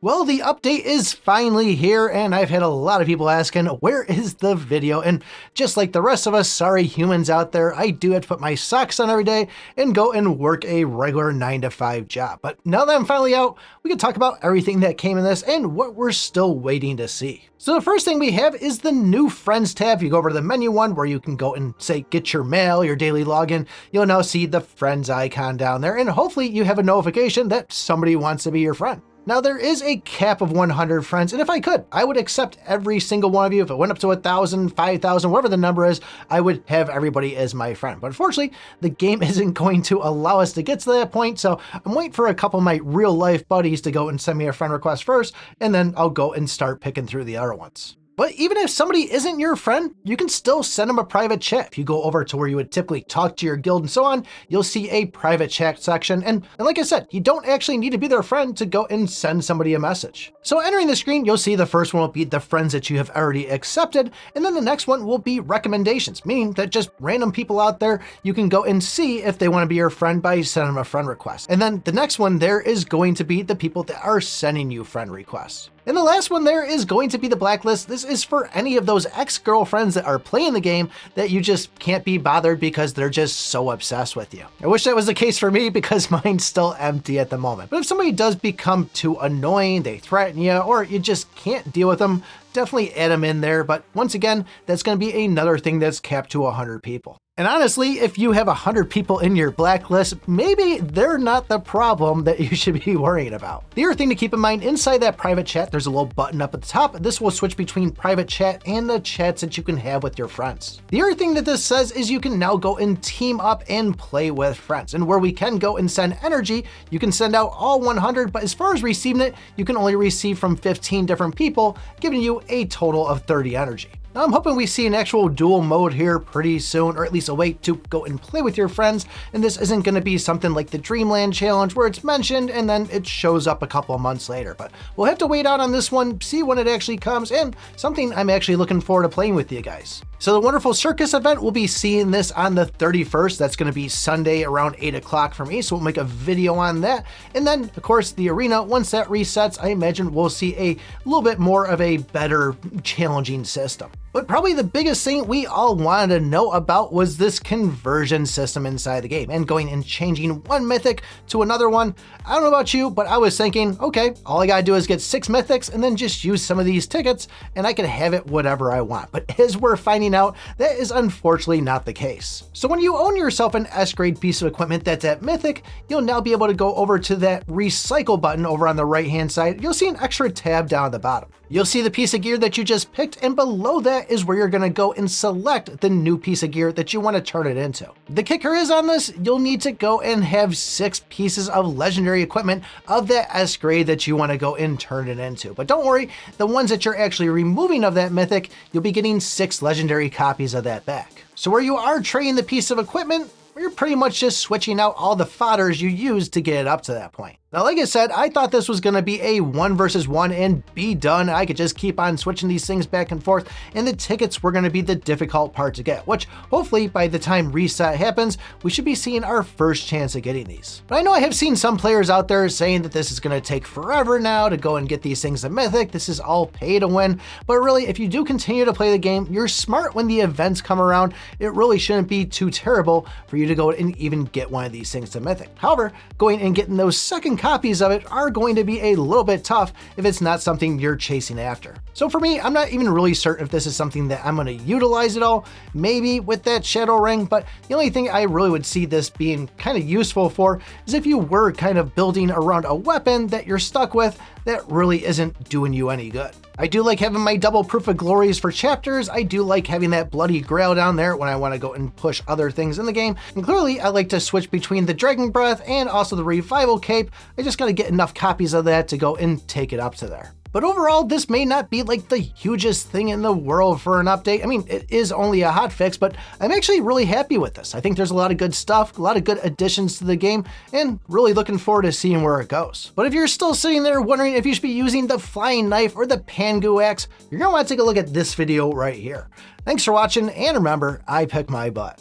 Well, the update is finally here, and I've had a lot of people asking, where is the video? And just like the rest of us sorry humans out there, I do have to put my socks on every day and go and work a regular 9-to-5 job. But now that I'm finally out, we can talk about everything that came in this and what we're still waiting to see. So the first thing we have is the new Friends tab. You go over to the menu one where you can go and say, get your mail, your daily login. You'll now see the Friends icon down there, and hopefully you have a notification that somebody wants to be your friend. Now there is a cap of 100 friends, and if I could, I would accept every single one of you. If it went up to 1,000, 5,000, whatever the number is, I would have everybody as my friend. But unfortunately, the game isn't going to allow us to get to that point, so I'm waiting for a couple of my real life buddies to go and send me a friend request first, and then I'll go and start picking through the other ones. But even if somebody isn't your friend, you can still send them a private chat. If you go over to where you would typically talk to your guild and so on, you'll see a private chat section. And like I said, you don't actually need to be their friend to go and send somebody a message. So entering the screen, you'll see the first one will be the friends that you have already accepted. And then the next one will be recommendations, meaning that just random people out there, you can go and see if they want to be your friend by sending them a friend request. And then the next one there is going to be the people that are sending you friend requests. And the last one there is going to be the blacklist. This is for any of those ex-girlfriends that are playing the game that you just can't be bothered because they're just so obsessed with you. I wish that was the case for me because mine's still empty at the moment. But if somebody does become too annoying, they threaten you, or you just can't deal with them, definitely add them in there. But once again, that's going to be another thing that's capped to 100 people. And honestly, if you have 100 people in your blacklist, maybe they're not the problem that you should be worrying about. The other thing to keep in mind, inside that private chat, there's a little button up at the top. This will switch between private chat and the chats that you can have with your friends. The other thing that this says is you can now go and team up and play with friends. And where we can go and send energy, you can send out all 100, but as far as receiving it, you can only receive from 15 different people, giving you a total of 30 energy. Now, I'm hoping we see an actual dual mode here pretty soon, or at least a way to go and play with your friends. And this isn't going to be something like the Dreamland Challenge where it's mentioned and then it shows up a couple of months later. But we'll have to wait out on this one, see when it actually comes, and something I'm actually looking forward to playing with you guys. So the Wonderful Circus event, we'll be seeing this on the 31st. That's going to be Sunday around 8 o'clock for me. So we'll make a video on that. And then, of course, the arena, once that resets, I imagine we'll see a little bit more of a better challenging system. But probably the biggest thing we all wanted to know about was this conversion system inside the game and going and changing one mythic to another one. I don't know about you, but I was thinking, okay, all I gotta do is get 6 mythics and then just use some of these tickets and I can have it whatever I want. But as we're finding out, that is unfortunately not the case. So when you own yourself an S-grade piece of equipment that's at mythic, you'll now be able to go over to that recycle button over on the right-hand side. You'll see an extra tab down at the bottom. You'll see the piece of gear that you just picked, and below that is where you're going to go and select the new piece of gear that you want to turn it into. The kicker is on this, you'll need to go and have 6 pieces of legendary equipment of that S grade that you want to go and turn it into. But don't worry, the ones that you're actually removing of that mythic, you'll be getting 6 legendary copies of that back. So where you are trading the piece of equipment, you're pretty much just switching out all the fodders you used to get it up to that point. Now, like I said, I thought this was going to be a 1 versus 1 and be done. I could just keep on switching these things back and forth, and the tickets were going to be the difficult part to get, which hopefully by the time reset happens, we should be seeing our first chance at getting these. But I know I have seen some players out there saying that this is going to take forever now to go and get these things to mythic. This is all pay to win. But really, if you do continue to play the game, you're smart when the events come around. It really shouldn't be too terrible for you to go and even get one of these things to mythic. However, going and getting those second copies of it are going to be a little bit tough if it's not something you're chasing after. So for me, I'm not even really certain if this is something that I'm going to utilize at all, maybe with that shadow ring, but the only thing I really would see this being kind of useful for is if you were kind of building around a weapon that you're stuck with that really isn't doing you any good. I do like having my double proof of glories for chapters. I do like having that bloody grail down there when I want to go and push other things in the game. And clearly I like to switch between the dragon breath and also the revival cape. I just got to get enough copies of that to go and take it up to there. But overall, this may not be like the hugest thing in the world for an update. I mean, it is only a hotfix, but I'm actually really happy with this. I think there's a lot of good stuff, a lot of good additions to the game, and really looking forward to seeing where it goes. But if you're still sitting there wondering if you should be using the flying knife or the Pangu axe, you're gonna want to take a look at this video right here. Thanks for watching, and remember, I pick my butt.